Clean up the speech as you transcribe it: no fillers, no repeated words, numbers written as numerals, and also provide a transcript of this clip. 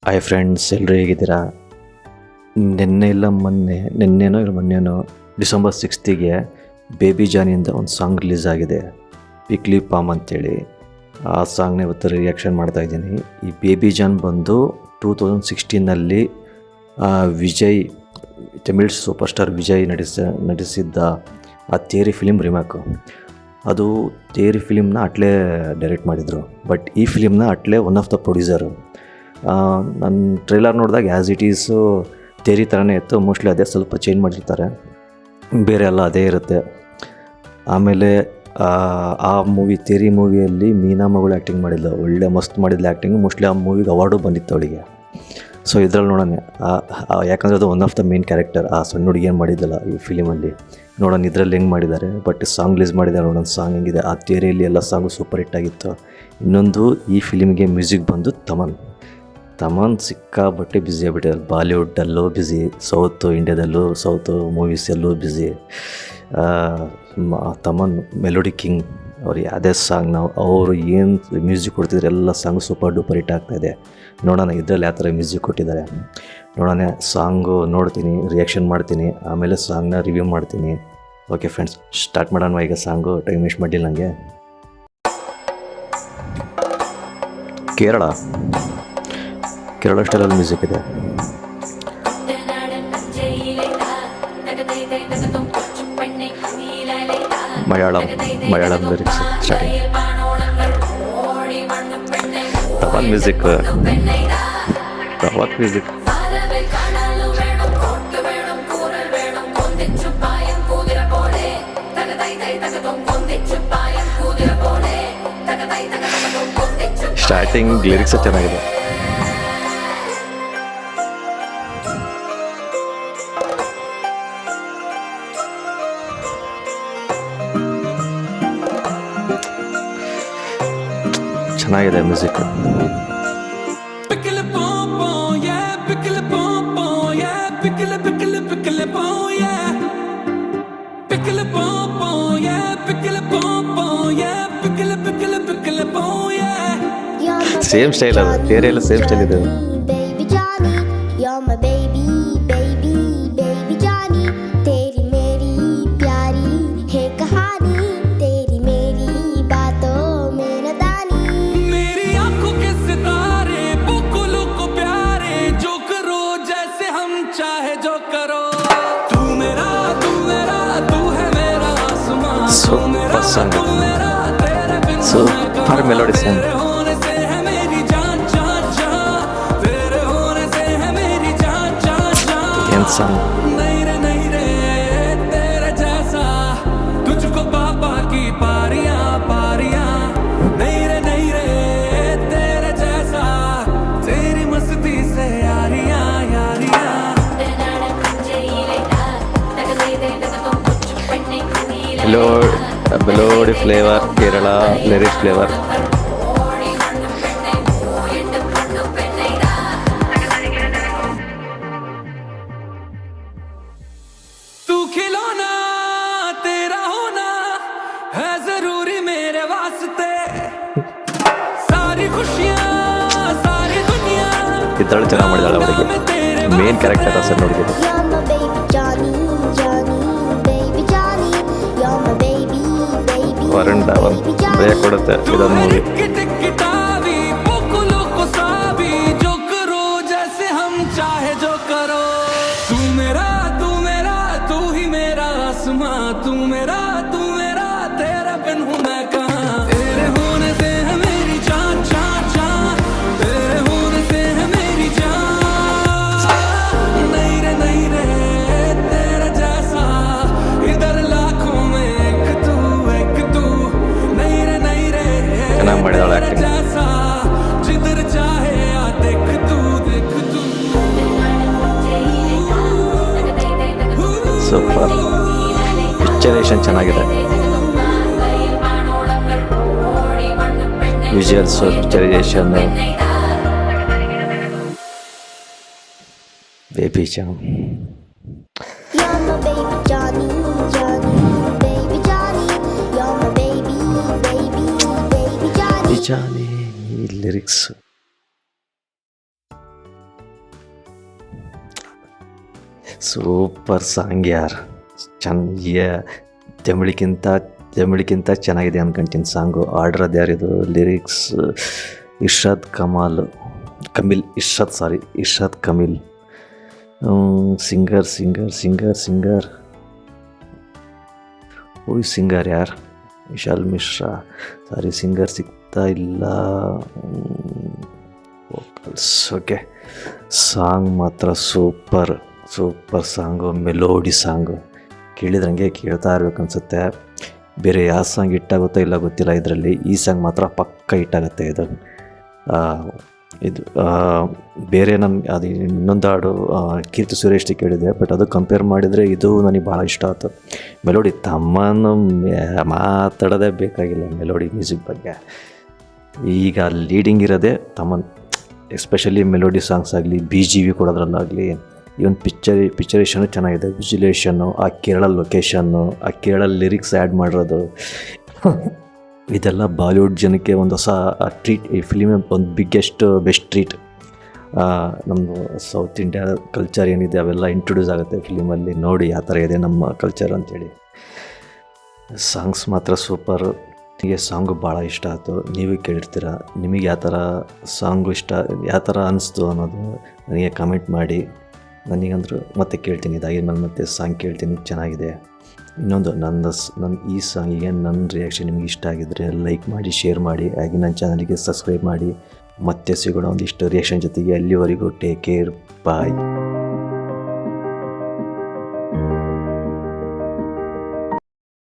Hi friends, ಎಲ್ಲರೂ ಹೇಗಿದ್ದೀರಾ? ಮೊನ್ನೆನೋ December 6ಗೆ baby ಜಾನಿಯಿಂದ ಒಂದು ಸಾಂಗ್ ರಿಲೀಸ್ ಆಗಿದೆ, ಪಿಕ್ಲಿ ಪಾಮ್ ಅಂತೇಳಿ. ಆ ಸಾಂಗ್ನ ಇವತ್ತು ರಿಯಾಕ್ಷನ್ ಮಾಡ್ತಾಯಿದ್ದೀನಿ. ಈ ಬೇಬಿ ಜಾನ್ ಬಂದು 2016ನಲ್ಲಿ ವಿಜಯ್, ತಮಿಳ್ ಸೂಪರ್ ಸ್ಟಾರ್ ವಿಜಯ್ ನಟಿಸಿದ್ದ ಆ ತೇರಿ ಫಿಲಿಮ್ ರಿಮೇಕು. ಅದು ತೇರಿ ಫಿಲಿಮ್ನ ಅಟ್ಲೇ ಡೈರೆಕ್ಟ್ ಮಾಡಿದರು, ಬಟ್ ಈ ಫಿಲಿಮ್ನ ಅಟ್ಲೇ ಒನ್ ಆಫ್ ದ ಪ್ರೊಡ್ಯೂಸರು. ನನ್ನ ಟ್ರೈಲರ್ ನೋಡಿದಾಗ ಆ್ಯಸ್ ಇಟ್ ಈಸು ತೇರಿ ಥರನೇ ಇತ್ತು. ಮೋಸ್ಟ್ಲಿ ಅದೇ ಸ್ವಲ್ಪ ಚೇಂಜ್ ಮಾಡಿರ್ತಾರೆ, ಬೇರೆ ಎಲ್ಲ ಅದೇ ಇರುತ್ತೆ. ಆಮೇಲೆ ಆ ತೇರಿ ಮೂವಿಯಲ್ಲಿ ಮೀನಾ ಮಗಳು ಆ್ಯಕ್ಟಿಂಗ್ ಮಾಡಿದ್ಲು, ಒಳ್ಳೆ ಮಸ್ತ್ ಮಾಡಿದ್ಲು ಆ್ಯಕ್ಟಿಂಗ್. ಮೋಸ್ಟ್ಲಿ ಆ ಮೂವಿಗೆ ಅವಾರ್ಡು ಬಂದಿತ್ತು ಅವಳಿಗೆ. ಸೊ ಇದ್ರಲ್ಲಿ ನೋಡೋಣ, ಯಾಕಂದರೆ ಅದು one of the main character. ಆ ಸಣ್ಣ ಹುಡುಗಿ ಏನು ಮಾಡಿದ್ದಲ್ಲ ಈ ಫಿಲಿಮಲ್ಲಿ, ನೋಡೋಣ ಇದ್ರಲ್ಲಿ ಹೆಂಗೆ ಮಾಡಿದ್ದಾರೆ. ಬಟ್ ಸಾಂಗ್ ರಿಲೀಸ್ ಮಾಡಿದ್ದಾರೆ, ನೋಡೋಣ ಸಾಂಗ್ ಹೆಂಗಿದೆ. ಆ ತೇರಿಯಲ್ಲಿ ಎಲ್ಲ ಸಾಂಗು ಸೂಪರ್ ಹಿಟ್ ಆಗಿತ್ತು. ಇನ್ನೊಂದು, ಈ ಫಿಲಿಮ್ಗೆ ಮ್ಯೂಸಿಕ್ ಬಂದು ತಮನ್ ಸಿಕ್ಕಾಬಟ್ಟೆ ಬ್ಯುಸಿ ಆಗಿಬಿಟ್ಟಿದ್ದಾರೆ. ಬಾಲಿವುಡ್ಡಲ್ಲೂ ಬ್ಯುಸಿ, ಇಂಡಿಯಾದಲ್ಲೂ ಸೌತ್ ಮೂವೀಸಲ್ಲೂ ಬ್ಯುಸಿ. Thaman melody king. ಅವ್ರು ಯಾವುದೇ ಸಾಂಗ್ ಅವರು ಏನು ಮ್ಯೂಸಿಕ್ ಕೊಡ್ತಿದ್ದಾರೆ ಎಲ್ಲ ಸಾಂಗು ಸೂಪರ್ ಡೂಪರ್ ಹಿಟ್ ಆಗ್ತಾಯಿದೆ. ನೋಡೋಣ ಇದರಲ್ಲಿ ಯಾವ ಥರ ಮ್ಯೂಸಿಕ್ ಕೊಟ್ಟಿದ್ದಾರೆ. ನೋಡೋಣ, ಸಾಂಗು ನೋಡ್ತೀನಿ, ರಿಯಾಕ್ಷನ್ ಮಾಡ್ತೀನಿ, ಆಮೇಲೆ ಸಾಂಗ್ನ ರಿವ್ಯೂ ಮಾಡ್ತೀನಿ. ಓಕೆ ಫ್ರೆಂಡ್ಸ್, ಸ್ಟಾರ್ಟ್ ಮಾಡೋಣ ಈಗ. ಸಾಂಗು ಟೈಮ್ ವೇಸ್ಟ್ ಮಾಡಿಲ್ಲ ನನಗೆ. ಕೇರಳ ಸ್ಟೈಲಲ್ಲಿ ಮ್ಯೂಸಿಕ್ ಇದೆ. Malayalam lyrics starting. Thaman music. Starting lyrics ಚೆನ್ನಾಗಿದೆ. ಚೆನ್ನಾಗಿದೆ ಮ್ಯೂಸಿಕ್. ಸೇಮ್ ಸ್ಟೈಲ್, ಅದು ಬೇರೆ ಎಲ್ಲ ಸೇಮ್ ಸ್ಟೈಲ್ ಇದೆ. Super melody song. ಏನು song. Melody flavour, Kerala lyrics flavour. तू खिलौना तेरा होना है जरूरी मेरे वास्ते, सारी खुशियां सारी दुनिया. ಇದ್ರಲ್ಲಿ ಚೆನ್ನಾಗಿ ಮಾಡಿದಾಳೆ ಅವಳಿಗೆ. ಮೇನ್ ಕ್ಯಾರೆಕ್ಟರ್ ಅಸಲ್ ನೋಡಿದ್ರು. ವರುಣ್ ಧಾವನ್ ಬ್ರೇಕ್ ಕೊಡುತ್ತೆ ಇದೊಂದು ಮೂವಿ. ಚೆನ್ನಾಗಿ ಮಾಡಿದಾಳೆ ಆ್ಯಕ್ಟಿಂಗ್. ಸೂಪರ್. ಪಿಕ್ಚರೇಷನ್ ಚೆನ್ನಾಗಿದೆ, visuals, picturisation. Baby John. Jaani lyrics. Super song ಯಾರ್. ಜಮಿಳಿಗಿಂತ ಚೆನ್ನಾಗಿದೆ ಅನ್ಕೊಂತೀನಿ ಸಾಂಗು. ಆರ್ಡ್ರದ್ದು ಯಾರಿದು, lyrics Irshad Kamil. Singer singer ಯಾರ್, ವಿಶಾಲ್ ಮಿಶ್ರಾ. ಸಾರಿ, ಸಿಂಗರ್ ಸಿಗ್ತಾ ಇಲ್ಲ. ವೋಕಲ್ಸ್. ಓಕೆ, ಸಾಂಗ್ ಮಾತ್ರ ಸೂಪರ್ ಸಾಂಗು, ಮೆಲೋಡಿ ಸಾಂಗು. ಕೇಳಿದ್ರಂಗೆ ಕೇಳ್ತಾ ಇರ್ಬೇಕು ಅನಿಸುತ್ತೆ. ಬೇರೆ ಯಾವ ಸಾಂಗ್ ಇಟ್ಟಾಗುತ್ತೋ ಇಲ್ಲ ಗೊತ್ತಿಲ್ಲ, ಇದರಲ್ಲಿ ಈ ಸಾಂಗ್ ಮಾತ್ರ ಪಕ್ಕ ಇಟ್ಟಾಗುತ್ತೆ. ಇದು ಬೇರೆ ಅದು ಇನ್ನೊಂದು ಹಾಡು ಕೀರ್ತಿ ಸುರೇಶ್ದು ಕೇಳಿದೆ, ಬಟ್ ಅದು ಕಂಪೇರ್ ಮಾಡಿದರೆ ಇದು ನನಗೆ ಭಾಳ ಇಷ್ಟ ಆಯ್ತು. ಮೆಲೋಡಿ ತಮ್ಮನ್ನು ಮಾತಾಡೋದೇ ಬೇಕಾಗಿಲ್ಲ ಮೆಲೋಡಿ ಮ್ಯೂಸಿಕ್ ಬಗ್ಗೆ. ಈಗ ಲೀಡಿಂಗ್ ಇರೋದೇ ತಮ್ಮನ್, ಎಸ್ಪೆಷಲಿ ಮೆಲೋಡಿ ಸಾಂಗ್ಸ್ ಆಗಲಿ, BGV ಕೊಡೋದ್ರಲ್ಲಾಗಲಿ. ಇವನ್ ಪಿಕ್ಚರೇಷನು ಚೆನ್ನಾಗಿದೆ, ವಿಜುಲೇಷನ್ನು, ಆ ಕೇರಳ ಲೊಕೇಶನ್ನು, ಆ ಕೇರಳ ಲಿರಿಕ್ಸ್ ಆ್ಯಡ್ ಮಾಡಿರೋದು, ಇದೆಲ್ಲ ಬಾಲಿವುಡ್ ಜನಕ್ಕೆ ಒಂದು ಹೊಸ ಟ್ರೀಟ್. ಈ ಫಿಲಿಮ್ ಒಂದು ಬೆಸ್ಟ್ ಟ್ರೀಟ್. ನಮ್ಮದು ಸೌತ್ ಇಂಡಿಯಾ ಕಲ್ಚರ್ ಏನಿದೆ ಅವೆಲ್ಲ ಇಂಟ್ರೊಡ್ಯೂಸ್ ಆಗುತ್ತೆ ಫಿಲಿಮಲ್ಲಿ. ನೋಡಿ ಯಾವ ಥರ ಇದೆ ನಮ್ಮ ಕಲ್ಚರ್ ಅಂಥೇಳಿ. ಸಾಂಗ್ಸ್ ಮಾತ್ರ ಸೂಪರು. ನನಗೆ ಸಾಂಗು ಭಾಳ ಇಷ್ಟ ಆಯಿತು. ನೀವು ಕೇಳಿರ್ತೀರ, ನಿಮಗೆ ಯಾವ ಥರ ಸಾಂಗು ಇಷ್ಟ, ಯಾವ ಥರ ಅನ್ನಿಸ್ತು ಅನ್ನೋದು ನನಗೆ ಕಮೆಂಟ್ ಮಾಡಿ. ನನಗಂದ್ರೂ ಮತ್ತೆ ಕೇಳ್ತೀನಿ, ಇದಾಗಿದ್ಮೇಲೆ ಮತ್ತೆ ಸಾಂಗ್ ಕೇಳ್ತೀನಿ, ಚೆನ್ನಾಗಿದೆ. ಇನ್ನೊಂದು ನನ್ನ ಈ ಸಾಂಗಿಗೆ ನನ್ನ ರಿಯಾಕ್ಷನ್ ನಿಮಗೆ ಇಷ್ಟ ಆಗಿದ್ದರೆ ಲೈಕ್ ಮಾಡಿ, ಶೇರ್ ಮಾಡಿ, ಹಾಗೆ ನನ್ನ ಚಾನಲ್ಗೆ ಸಬ್ಸ್ಕ್ರೈಬ್ ಮಾಡಿ. ಮತ್ತೆ ಸಿಗೋಣ ಒಂದಿಷ್ಟು ರಿಯಾಕ್ಷನ್ ಜೊತೆಗೆ. ಅಲ್ಲಿವರೆಗೂ ಟೇಕ್ ಕೇರ್, ಬಾಯ್.